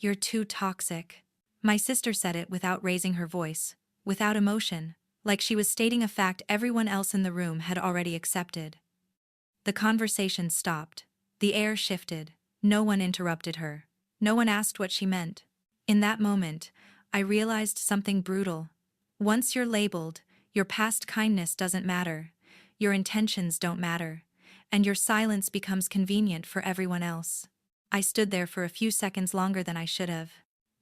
"You're too toxic." My sister said it without raising her voice, without emotion, like she was stating a fact everyone else in the room had already accepted. The conversation stopped. The air shifted. No one interrupted her. No one asked what she meant. In that moment, I realized something brutal. Once you're labeled, your past kindness doesn't matter, your intentions don't matter, and your silence becomes convenient for everyone else. I stood there for a few seconds longer than I should have.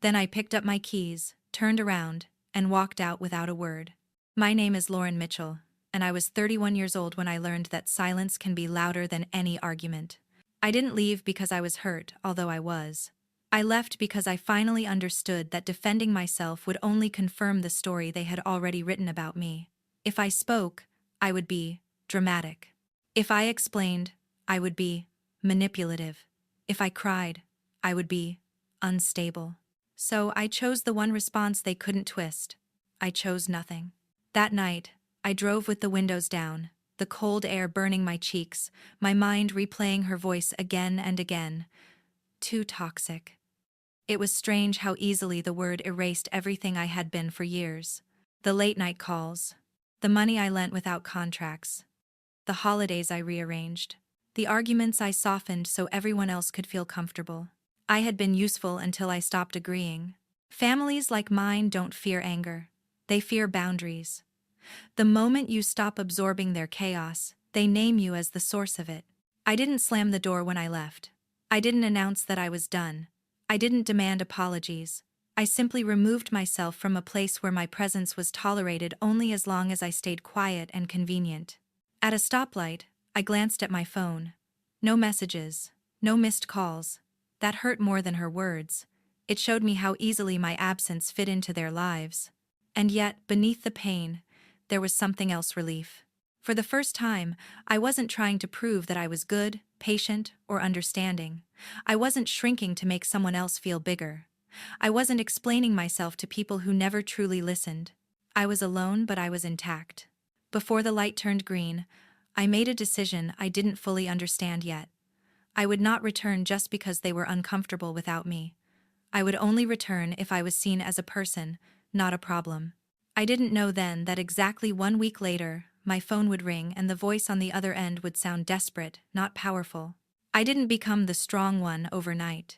Then I picked up my keys, turned around, and walked out without a word. My name is Lauren Mitchell, and I was 31 years old when I learned that silence can be louder than any argument. I didn't leave because I was hurt, although I was. I left because I finally understood that defending myself would only confirm the story they had already written about me. If I spoke, I would be dramatic. If I explained, I would be manipulative. If I cried, I would be unstable. So I chose the one response they couldn't twist. I chose nothing. That night, I drove with the windows down, the cold air burning my cheeks, my mind replaying her voice again and again. Too toxic. It was strange how easily the word erased everything I had been for years. The late-night calls, the money I lent without contracts, the holidays I rearranged, the arguments I softened so everyone else could feel comfortable. I had been useful until I stopped agreeing. Families like mine don't fear anger. They fear boundaries. The moment you stop absorbing their chaos, they name you as the source of it. I didn't slam the door when I left. I didn't announce that I was done. I didn't demand apologies. I simply removed myself from a place where my presence was tolerated only as long as I stayed quiet and convenient. At a stoplight, I glanced at my phone. No messages, no missed calls. That hurt more than her words. It showed me how easily my absence fit into their lives. And yet, beneath the pain, there was something else: relief. For the first time, I wasn't trying to prove that I was good, patient, or understanding. I wasn't shrinking to make someone else feel bigger. I wasn't explaining myself to people who never truly listened. I was alone, but I was intact. Before the light turned green, I made a decision I didn't fully understand yet. I would not return just because they were uncomfortable without me. I would only return if I was seen as a person, not a problem. I didn't know then that exactly 1 week later, my phone would ring and the voice on the other end would sound desperate, not powerful. I didn't become the strong one overnight.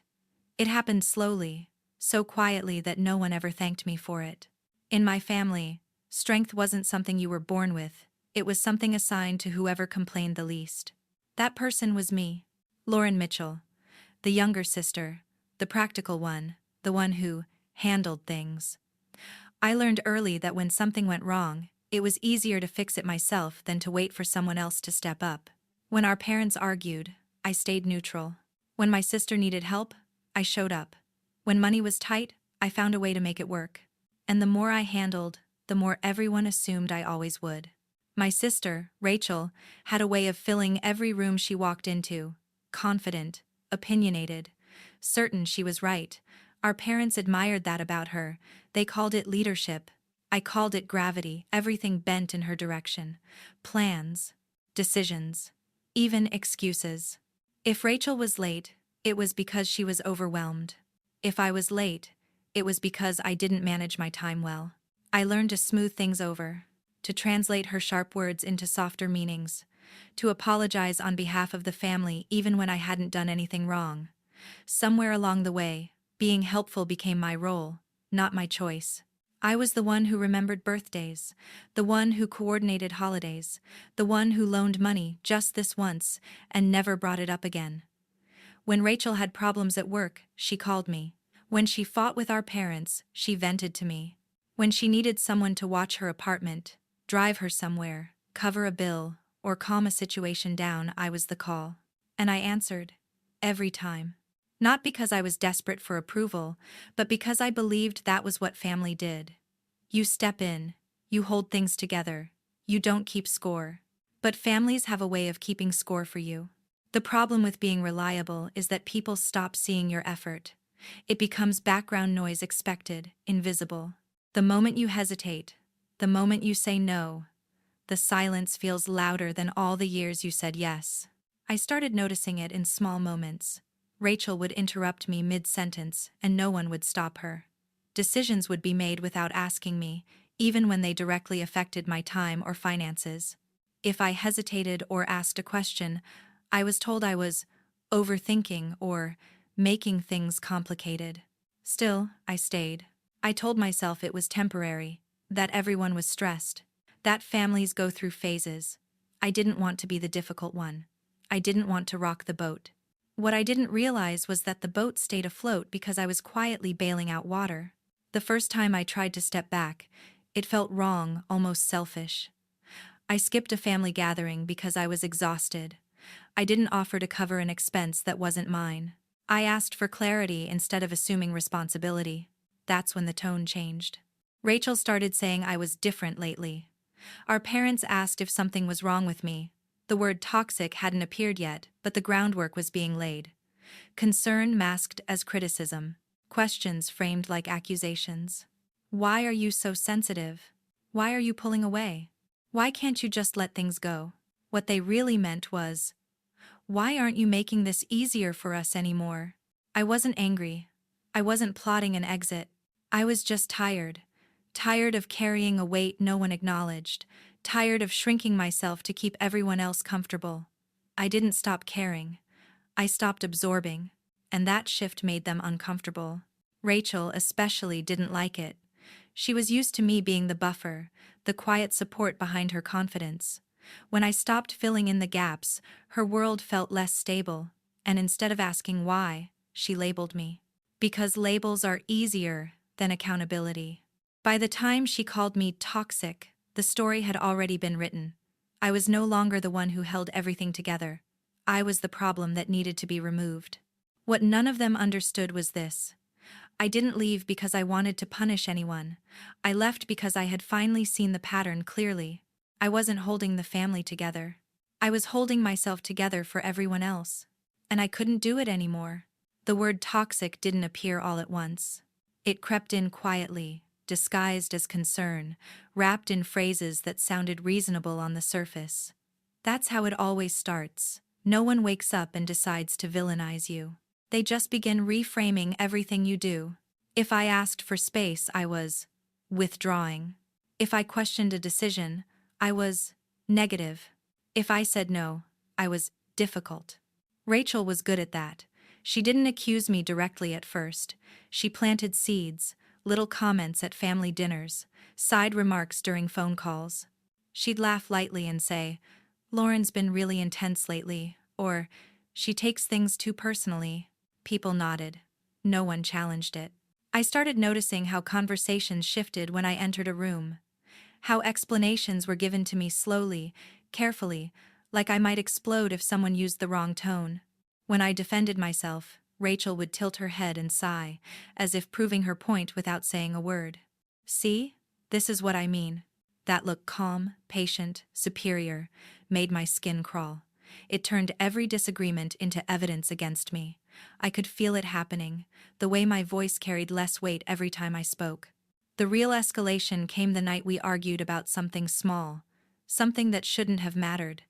It happened slowly, so quietly that no one ever thanked me for it. In my family, strength wasn't something you were born with, it was something assigned to whoever complained the least. That person was me, Lauren Mitchell, the younger sister, the practical one, the one who handled things. I learned early that when something went wrong, it was easier to fix it myself than to wait for someone else to step up. When our parents argued, I stayed neutral. When my sister needed help, I showed up. When money was tight, I found a way to make it work. And the more I handled, the more everyone assumed I always would. My sister, Rachel, had a way of filling every room she walked into, confident, opinionated, certain she was right. Our parents admired that about her. They called it leadership. I called it gravity, everything bent in her direction. Plans, decisions, even excuses. If Rachel was late, it was because she was overwhelmed. If I was late, it was because I didn't manage my time well. I learned to smooth things over, to translate her sharp words into softer meanings, to apologize on behalf of the family even when I hadn't done anything wrong. Somewhere along the way, being helpful became my role, not my choice. I was the one who remembered birthdays, the one who coordinated holidays, the one who loaned money just this once and never brought it up again. When Rachel had problems at work, she called me. When she fought with our parents, she vented to me. When she needed someone to watch her apartment, drive her somewhere, cover a bill, or calm a situation down, I was the call. And I answered. Every time. Not because I was desperate for approval, but because I believed that was what family did. You step in, you hold things together, you don't keep score. But families have a way of keeping score for you. The problem with being reliable is that people stop seeing your effort. It becomes background noise, expected, invisible. The moment you hesitate, the moment you say no, the silence feels louder than all the years you said yes. I started noticing it in small moments. Rachel would interrupt me mid-sentence, and no one would stop her. Decisions would be made without asking me, even when they directly affected my time or finances. If I hesitated or asked a question, I was told I was overthinking or making things complicated. Still, I stayed. I told myself it was temporary, that everyone was stressed, that families go through phases. I didn't want to be the difficult one. I didn't want to rock the boat. What I didn't realize was that the boat stayed afloat because I was quietly bailing out water. The first time I tried to step back, it felt wrong, almost selfish. I skipped a family gathering because I was exhausted. I didn't offer to cover an expense that wasn't mine. I asked for clarity instead of assuming responsibility. That's when the tone changed. Rachel started saying I was different lately. Our parents asked if something was wrong with me. The word toxic hadn't appeared yet, but the groundwork was being laid. Concern masked as criticism. Questions framed like accusations. Why are you so sensitive? Why are you pulling away? Why can't you just let things go? What they really meant was, why aren't you making this easier for us anymore? I wasn't angry. I wasn't plotting an exit. I was just tired. Tired of carrying a weight no one acknowledged. Tired of shrinking myself to keep everyone else comfortable. I didn't stop caring. I stopped absorbing. And that shift made them uncomfortable. Rachel especially didn't like it. She was used to me being the buffer, the quiet support behind her confidence. When I stopped filling in the gaps, her world felt less stable, and instead of asking why, she labeled me. Because labels are easier than accountability. By the time she called me toxic, the story had already been written. I was no longer the one who held everything together. I was the problem that needed to be removed. What none of them understood was this. I didn't leave because I wanted to punish anyone. I left because I had finally seen the pattern clearly. I wasn't holding the family together. I was holding myself together for everyone else. And I couldn't do it anymore. The word toxic didn't appear all at once. It crept in quietly, disguised as concern, wrapped in phrases that sounded reasonable on the surface. That's how it always starts. No one wakes up and decides to villainize you. They just begin reframing everything you do. If I asked for space, I was withdrawing. If I questioned a decision, I was negative. If I said no, I was difficult. Rachel was good at that. She didn't accuse me directly at first. She planted seeds, little comments at family dinners, side remarks during phone calls. She'd laugh lightly and say, "Lauren's been really intense lately," or, "She takes things too personally." People nodded. No one challenged it. I started noticing how conversations shifted when I entered a room. How explanations were given to me slowly, carefully, like I might explode if someone used the wrong tone. When I defended myself, Rachel would tilt her head and sigh, as if proving her point without saying a word. "See? This is what I mean." That look calm, patient, superior, made my skin crawl. It turned every disagreement into evidence against me. I could feel it happening, the way my voice carried less weight every time I spoke. The real escalation came the night we argued about something small, something that shouldn't have mattered.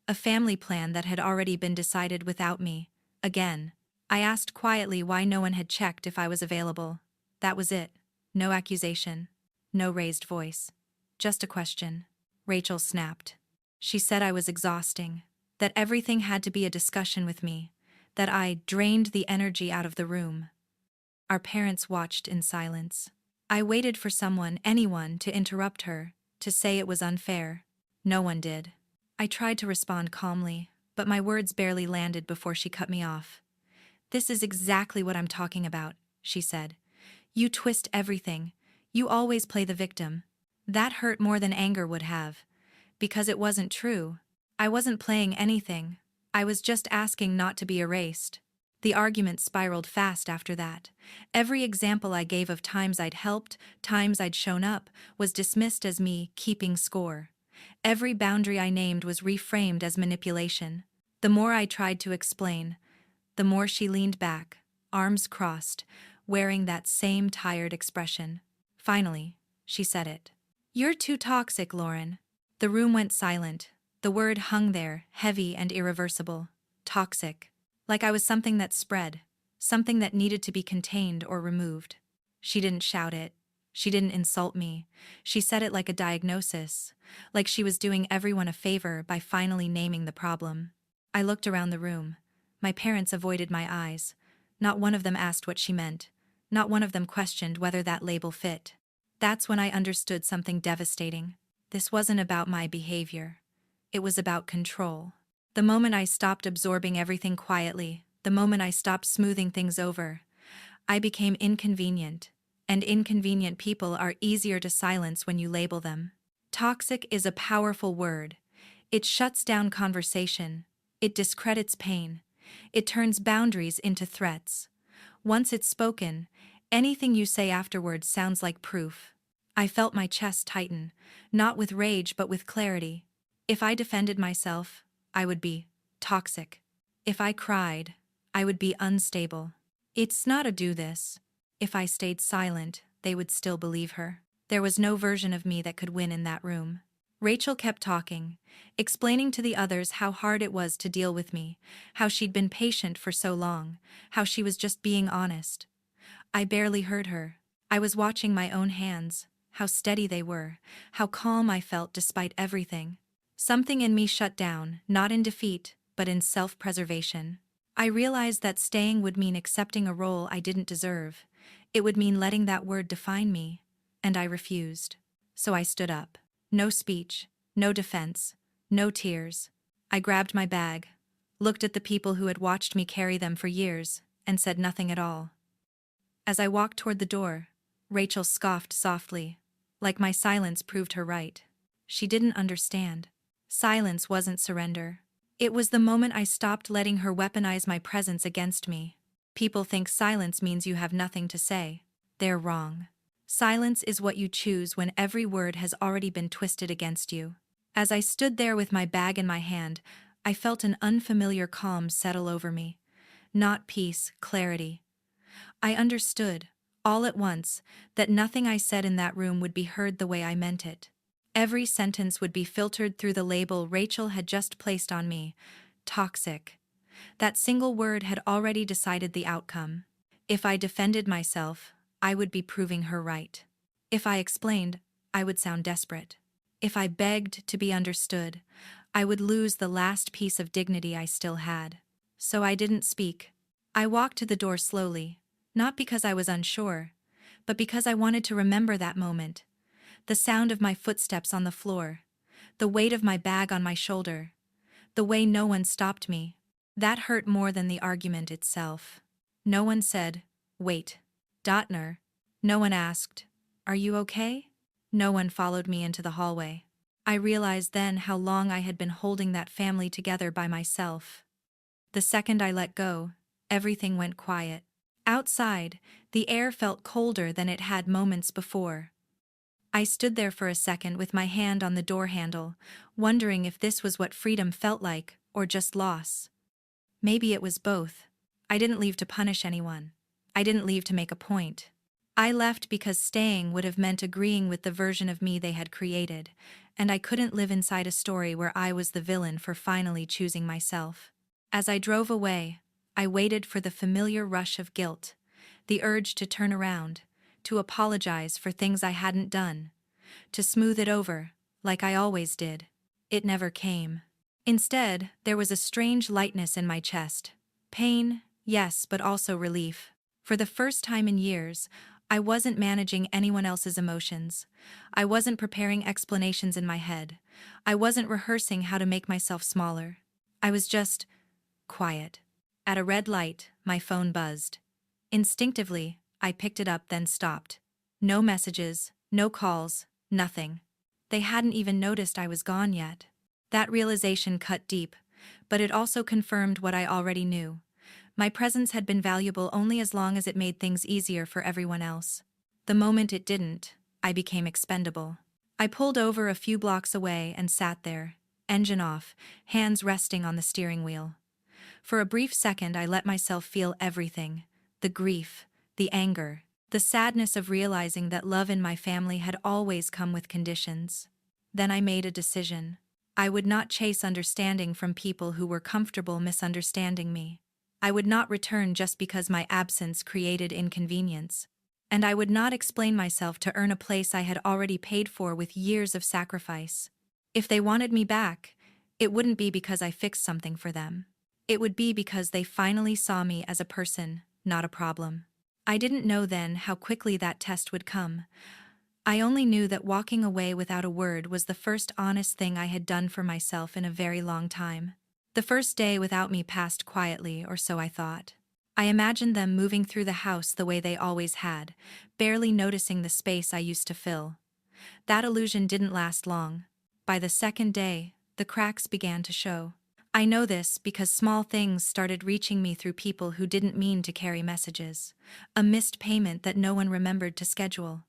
A family plan that had already been decided without me. Again. I asked quietly why no one had checked if I was available. That was it. No accusation. No raised voice. Just a question. Rachel snapped. She said I was exhausting. That everything had to be a discussion with me. That I drained the energy out of the room. Our parents watched in silence. I waited for someone, anyone, to interrupt her, to say it was unfair. No one did. I tried to respond calmly, but my words barely landed before she cut me off. "This is exactly what I'm talking about," she said. "You twist everything. You always play the victim." That hurt more than anger would have. Because it wasn't true. I wasn't playing anything. I was just asking not to be erased. The argument spiraled fast after that. Every example I gave of times I'd helped, times I'd shown up, was dismissed as me keeping score. Every boundary I named was reframed as manipulation. The more I tried to explain, the more she leaned back, arms crossed, wearing that same tired expression. Finally, she said it. "You're too toxic, Lauren." The room went silent. The word hung there, heavy and irreversible. Toxic. like I was something that spread, something that needed to be contained or removed. She didn't shout it. She didn't insult me. She said it like a diagnosis, like she was doing everyone a favor by finally naming the problem. I looked around the room. My parents avoided my eyes. Not one of them asked what she meant. Not one of them questioned whether that label fit. That's when I understood something devastating. This wasn't about my behavior. It was about control. The moment I stopped absorbing everything quietly, the moment I stopped smoothing things over, I became inconvenient. And inconvenient people are easier to silence when you label them. Toxic is a powerful word. It shuts down conversation. It discredits pain. It turns boundaries into threats. Once it's spoken, anything you say afterwards sounds like proof. I felt my chest tighten, not with rage but with clarity. If I defended myself, I would be toxic. If I cried, I would be unstable. It's not a do this. If I stayed silent, they would still believe her. There was no version of me that could win in that room. Rachel kept talking, explaining to the others how hard it was to deal with me, how she'd been patient for so long, how she was just being honest. I barely heard her. I was watching my own hands, how steady they were, how calm I felt despite everything. Something in me shut down, not in defeat, but in self-preservation. I realized that staying would mean accepting a role I didn't deserve. It would mean letting that word define me, and I refused. So I stood up. No speech, no defense, no tears. I grabbed my bag, looked at the people who had watched me carry them for years, and said nothing at all. As I walked toward the door, Rachel scoffed softly, like my silence proved her right. She didn't understand. Silence wasn't surrender. It was the moment I stopped letting her weaponize my presence against me. People think silence means you have nothing to say. They're wrong. Silence is what you choose when every word has already been twisted against you. As I stood there with my bag in my hand, I felt an unfamiliar calm settle over me. Not peace, clarity. I understood, all at once, that nothing I said in that room would be heard the way I meant it. Every sentence would be filtered through the label Rachel had just placed on me. Toxic. That single word had already decided the outcome. If I defended myself, I would be proving her right. If I explained, I would sound desperate. If I begged to be understood, I would lose the last piece of dignity I still had. So I didn't speak. I walked to the door slowly, not because I was unsure, but because I wanted to remember that moment. The sound of my footsteps on the floor, the weight of my bag on my shoulder, the way no one stopped me. That hurt more than the argument itself. No one said, "Wait, Dotner." No one asked, "Are you okay?" No one followed me into the hallway. I realized then how long I had been holding that family together by myself. The second I let go, everything went quiet. Outside, the air felt colder than it had moments before. I stood there for a second with my hand on the door handle, wondering if this was what freedom felt like, or just loss. Maybe it was both. I didn't leave to punish anyone. I didn't leave to make a point. I left because staying would have meant agreeing with the version of me they had created, and I couldn't live inside a story where I was the villain for finally choosing myself. As I drove away, I waited for the familiar rush of guilt, the urge to turn around, to apologize for things I hadn't done, to smooth it over, like I always did. It never came. Instead, there was a strange lightness in my chest. Pain, yes, but also relief. For the first time in years, I wasn't managing anyone else's emotions. I wasn't preparing explanations in my head. I wasn't rehearsing how to make myself smaller. I was just quiet. At a red light, my phone buzzed. Instinctively, I picked it up then stopped. No messages, no calls, nothing. They hadn't even noticed I was gone yet. That realization cut deep, but it also confirmed what I already knew. My presence had been valuable only as long as it made things easier for everyone else. The moment it didn't, I became expendable. I pulled over a few blocks away and sat there, engine off, hands resting on the steering wheel. For a brief second I let myself feel everything, the grief, the anger, the sadness of realizing that love in my family had always come with conditions. Then I made a decision. I would not chase understanding from people who were comfortable misunderstanding me. I would not return just because my absence created inconvenience. And I would not explain myself to earn a place I had already paid for with years of sacrifice. If they wanted me back, it wouldn't be because I fixed something for them. It would be because they finally saw me as a person, not a problem. I didn't know then how quickly that test would come. I only knew that walking away without a word was the first honest thing I had done for myself in a very long time. The first day without me passed quietly, or so I thought. I imagined them moving through the house the way they always had, barely noticing the space I used to fill. That illusion didn't last long. By the second day, the cracks began to show. I know this because small things started reaching me through people who didn't mean to carry messages. A missed payment that no one remembered to schedule.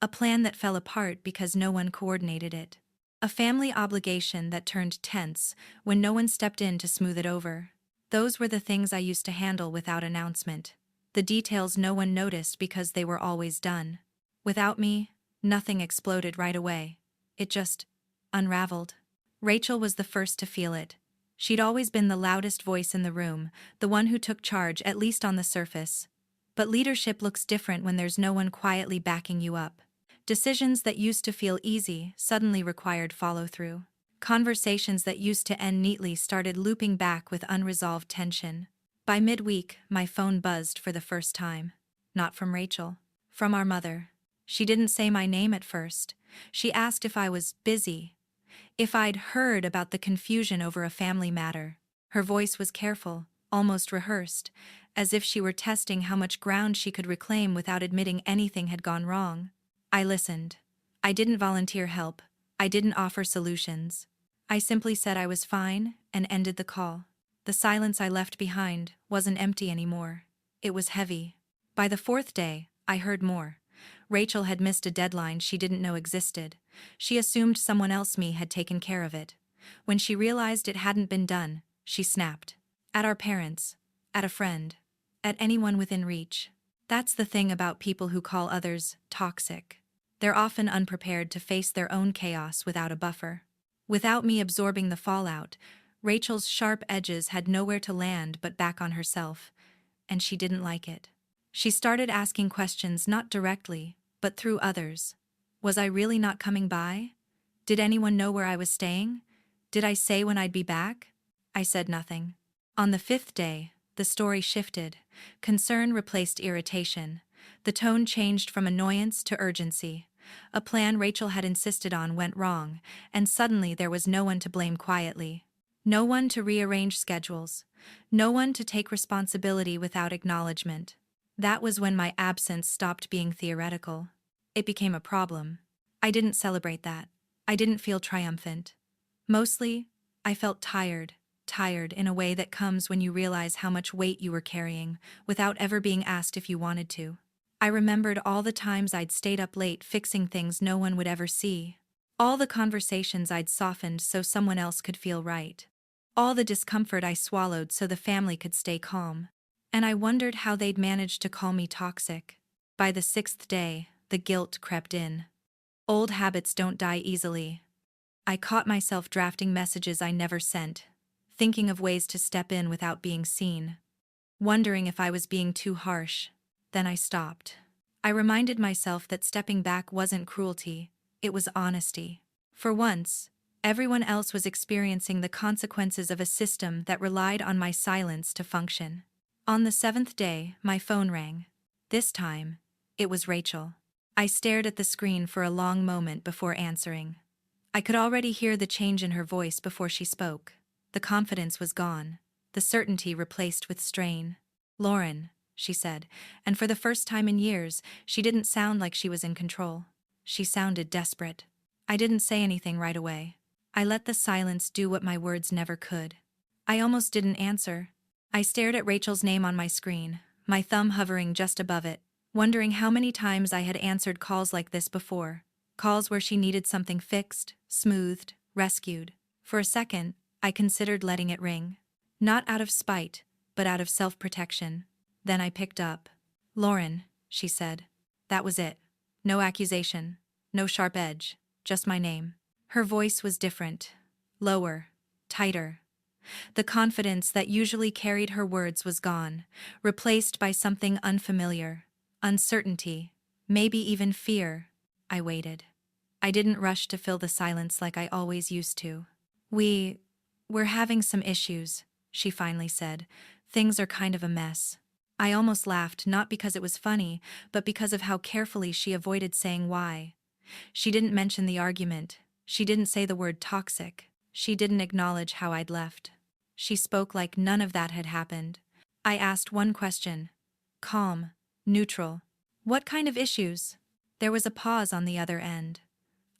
A plan that fell apart because no one coordinated it. A family obligation that turned tense when no one stepped in to smooth it over. Those were the things I used to handle without announcement. The details no one noticed because they were always done. Without me, nothing exploded right away. It just unraveled. Rachel was the first to feel it. She'd always been the loudest voice in the room, the one who took charge, at least on the surface. But leadership looks different when there's no one quietly backing you up. Decisions that used to feel easy suddenly required follow-through. Conversations that used to end neatly started looping back with unresolved tension. By midweek, my phone buzzed for the first time. Not from Rachel. From our mother. She didn't say my name at first. She asked if I was busy. If I'd heard about the confusion over a family matter. Her voice was careful, almost rehearsed, as if she were testing how much ground she could reclaim without admitting anything had gone wrong. I listened. I didn't volunteer help. I didn't offer solutions. I simply said I was fine and ended the call. The silence I left behind wasn't empty anymore. It was heavy. By the fourth day, I heard more. Rachel had missed a deadline she didn't know existed. She assumed someone else had taken care of it. When she realized it hadn't been done, she snapped. At our parents. At a friend. At anyone within reach. That's the thing about people who call others toxic. They're often unprepared to face their own chaos without a buffer. Without me absorbing the fallout, Rachel's sharp edges had nowhere to land but back on herself, and she didn't like it. She started asking questions not directly, but through others. Was I really not coming by? Did anyone know where I was staying? Did I say when I'd be back? I said nothing. On the fifth day, the story shifted. Concern replaced irritation. The tone changed from annoyance to urgency. A plan Rachel had insisted on went wrong, and suddenly there was no one to blame quietly. No one to rearrange schedules. No one to take responsibility without acknowledgement. That was when my absence stopped being theoretical. It became a problem. I didn't celebrate that. I didn't feel triumphant. Mostly, I felt tired in a way that comes when you realize how much weight you were carrying, without ever being asked if you wanted to. I remembered all the times I'd stayed up late fixing things no one would ever see. All the conversations I'd softened so someone else could feel right. All the discomfort I swallowed so the family could stay calm. And I wondered how they'd managed to call me toxic. By the sixth day, the guilt crept in. Old habits don't die easily. I caught myself drafting messages I never sent, thinking of ways to step in without being seen, wondering if I was being too harsh. Then I stopped. I reminded myself that stepping back wasn't cruelty, it was honesty. For once, everyone else was experiencing the consequences of a system that relied on my silence to function. On the seventh day, my phone rang. This time, it was Rachel. I stared at the screen for a long moment before answering. I could already hear the change in her voice before she spoke. The confidence was gone, the certainty replaced with strain. "Lauren," she said, and for the first time in years, she didn't sound like she was in control. She sounded desperate. I didn't say anything right away. I let the silence do what my words never could. I almost didn't answer. I stared at Rachel's name on my screen, my thumb hovering just above it, wondering how many times I had answered calls like this before. Calls where she needed something fixed, smoothed, rescued. For a second, I considered letting it ring. Not out of spite, but out of self-protection. Then I picked up. "Lauren," she said. That was it. No accusation, no sharp edge, just my name. Her voice was different. Lower, tighter. The confidence that usually carried her words was gone, replaced by something unfamiliar. Uncertainty, maybe even fear. I waited. I didn't rush to fill the silence like I always used to. We're having some issues, she finally said. Things are kind of a mess. I almost laughed, not because it was funny, but because of how carefully she avoided saying why. She didn't mention the argument. She didn't say the word toxic. She didn't acknowledge how I'd left. She spoke like none of that had happened. I asked one question. Calm, neutral. What kind of issues? There was a pause on the other end.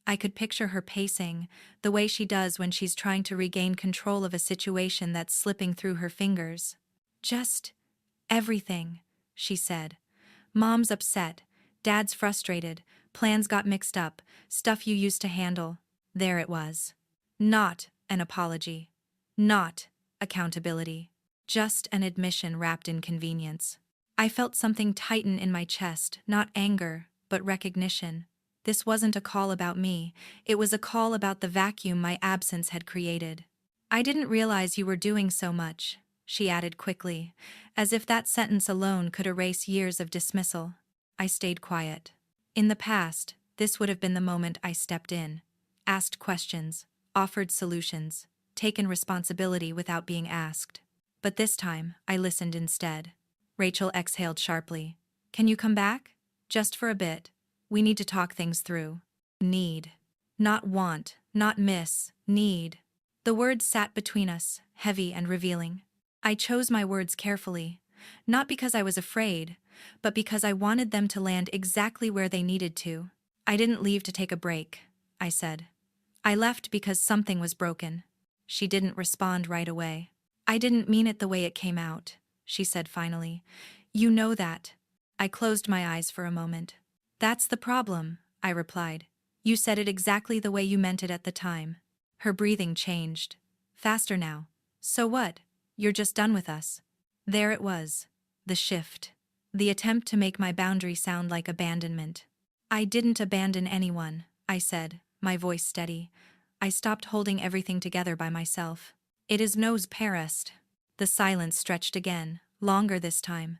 I could picture her pacing, the way she does when she's trying to regain control of a situation that's slipping through her fingers. Just everything, she said. Mom's upset, Dad's frustrated, plans got mixed up, stuff you used to handle. There it was. Not an apology. Not accountability. Just an admission wrapped in convenience. I felt something tighten in my chest, not anger, but recognition. This wasn't a call about me, it was a call about the vacuum my absence had created. I didn't realize you were doing so much, she added quickly, as if that sentence alone could erase years of dismissal. I stayed quiet. In the past, this would have been the moment I stepped in, asked questions, offered solutions, taken responsibility without being asked. But this time, I listened instead. Rachel exhaled sharply. Can you come back? Just for a bit. We need to talk things through. Need. Not want, not miss, need. The words sat between us, heavy and revealing. I chose my words carefully, not because I was afraid, but because I wanted them to land exactly where they needed to. I didn't leave to take a break, I said. I left because something was broken. She didn't respond right away. I didn't mean it the way it came out, she said finally. You know that. I closed my eyes for a moment. That's the problem, I replied. You said it exactly the way you meant it at the time. Her breathing changed. Faster now. So what? You're just done with us. There it was. The shift. The attempt to make my boundary sound like abandonment. I didn't abandon anyone, I said, my voice steady. I stopped holding everything together by myself. It is nos pares. The silence stretched again, longer this time.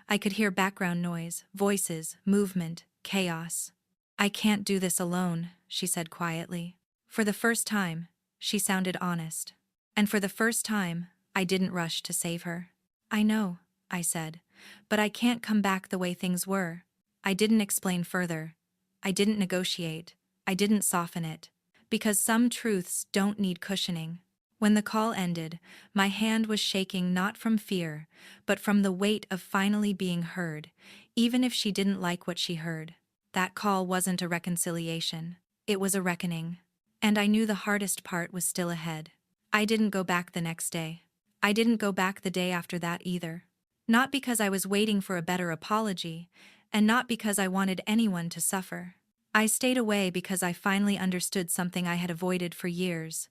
I could hear background noise, voices, movement, chaos. I can't do this alone, she said quietly. For the first time, she sounded honest. And for the first time, I didn't rush to save her. I know, I said, but I can't come back the way things were. I didn't explain further. I didn't negotiate. I didn't soften it. Because some truths don't need cushioning. When the call ended, my hand was shaking not from fear, but from the weight of finally being heard, even if she didn't like what she heard. That call wasn't a reconciliation. It was a reckoning. And I knew the hardest part was still ahead. I didn't go back the next day. I didn't go back the day after that either. Not because I was waiting for a better apology, and not because I wanted anyone to suffer. I stayed away because I finally understood something I had avoided for years.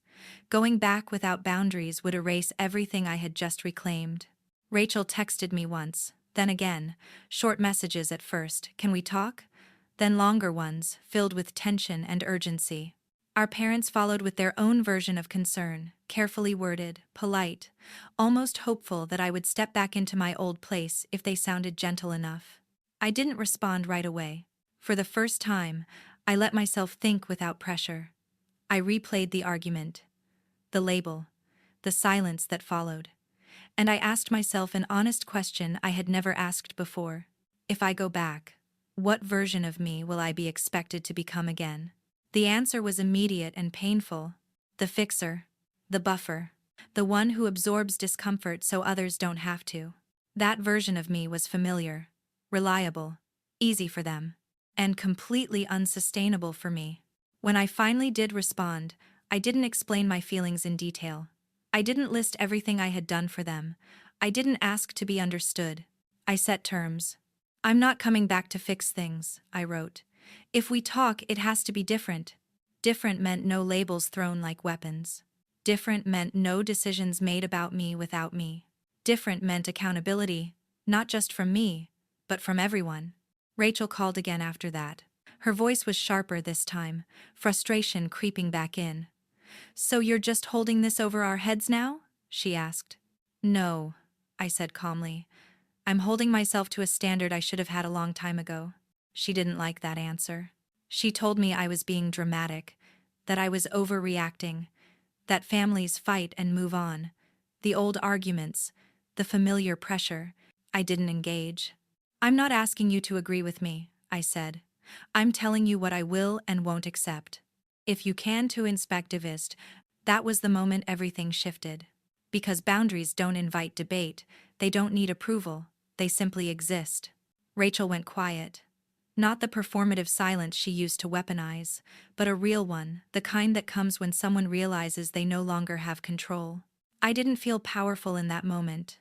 Going back without boundaries would erase everything I had just reclaimed. Rachel texted me once, then again, short messages at first, "Can we talk?" Then longer ones, filled with tension and urgency. Our parents followed with their own version of concern, carefully worded, polite, almost hopeful that I would step back into my old place if they sounded gentle enough. I didn't respond right away. For the first time, I let myself think without pressure. I replayed the argument, the label, the silence that followed. And I asked myself an honest question I had never asked before. If I go back, what version of me will I be expected to become again? The answer was immediate and painful. The fixer. The buffer. The one who absorbs discomfort so others don't have to. That version of me was familiar, reliable, easy for them, and completely unsustainable for me. When I finally did respond, I didn't explain my feelings in detail. I didn't list everything I had done for them. I didn't ask to be understood. I set terms. I'm not coming back to fix things, I wrote. If we talk, it has to be different. Different meant no labels thrown like weapons. Different meant no decisions made about me without me. Different meant accountability, not just from me, but from everyone. Rachel called again after that. Her voice was sharper this time, frustration creeping back in. So you're just holding this over our heads now? she asked. No, I said calmly. I'm holding myself to a standard I should have had a long time ago. She didn't like that answer. She told me I was being dramatic, that I was overreacting, that families fight and move on. The old arguments, the familiar pressure. I didn't engage. I'm not asking you to agree with me, I said. I'm telling you what I will and won't accept. If you can to inspectivist, that was the moment everything shifted. Because boundaries don't invite debate, they don't need approval, they simply exist. Rachel went quiet. Not the performative silence she used to weaponize, but a real one, the kind that comes when someone realizes they no longer have control. I didn't feel powerful in that moment.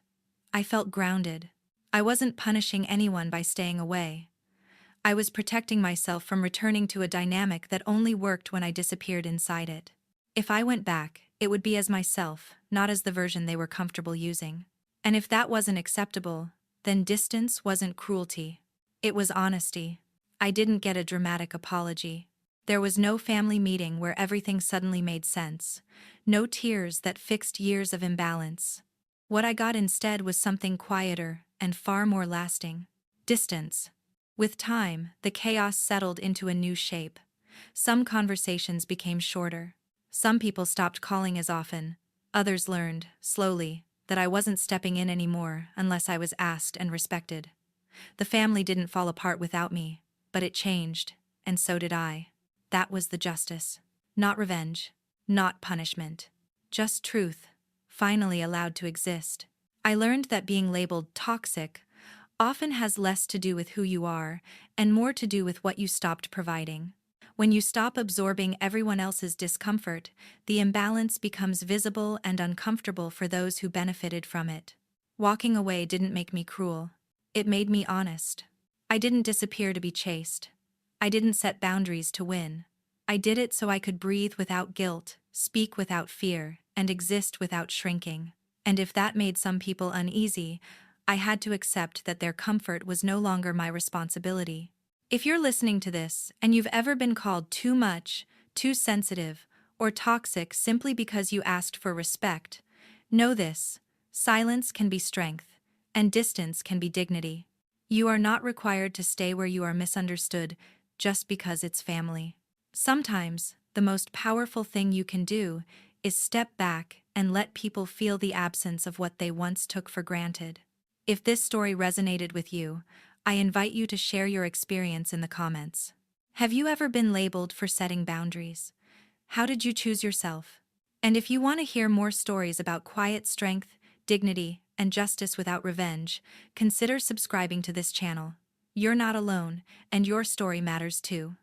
I felt grounded. I wasn't punishing anyone by staying away. I was protecting myself from returning to a dynamic that only worked when I disappeared inside it. If I went back, it would be as myself, not as the version they were comfortable using. And if that wasn't acceptable, then distance wasn't cruelty. It was honesty. I didn't get a dramatic apology. There was no family meeting where everything suddenly made sense. No tears that fixed years of imbalance. What I got instead was something quieter and far more lasting. Distance. With time, the chaos settled into a new shape. Some conversations became shorter. Some people stopped calling as often. Others learned, slowly, that I wasn't stepping in anymore unless I was asked and respected. The family didn't fall apart without me, but it changed, and so did I. That was the justice. Not revenge. Not punishment. Just truth, finally allowed to exist. I learned that being labeled toxic often has less to do with who you are and more to do with what you stopped providing. When you stop absorbing everyone else's discomfort, the imbalance becomes visible and uncomfortable for those who benefited from it. Walking away didn't make me cruel. It made me honest. I didn't disappear to be chased. I didn't set boundaries to win. I did it so I could breathe without guilt, speak without fear, and exist without shrinking. And if that made some people uneasy, I had to accept that their comfort was no longer my responsibility. If you're listening to this and you've ever been called too much, too sensitive, or toxic simply because you asked for respect, know this: silence can be strength, and distance can be dignity. You are not required to stay where you are misunderstood just because it's family. Sometimes, the most powerful thing you can do is step back and let people feel the absence of what they once took for granted. If this story resonated with you, I invite you to share your experience in the comments. Have you ever been labeled for setting boundaries? How did you choose yourself? And if you want to hear more stories about quiet strength, dignity, and justice without revenge, consider subscribing to this channel. You're not alone, and your story matters too.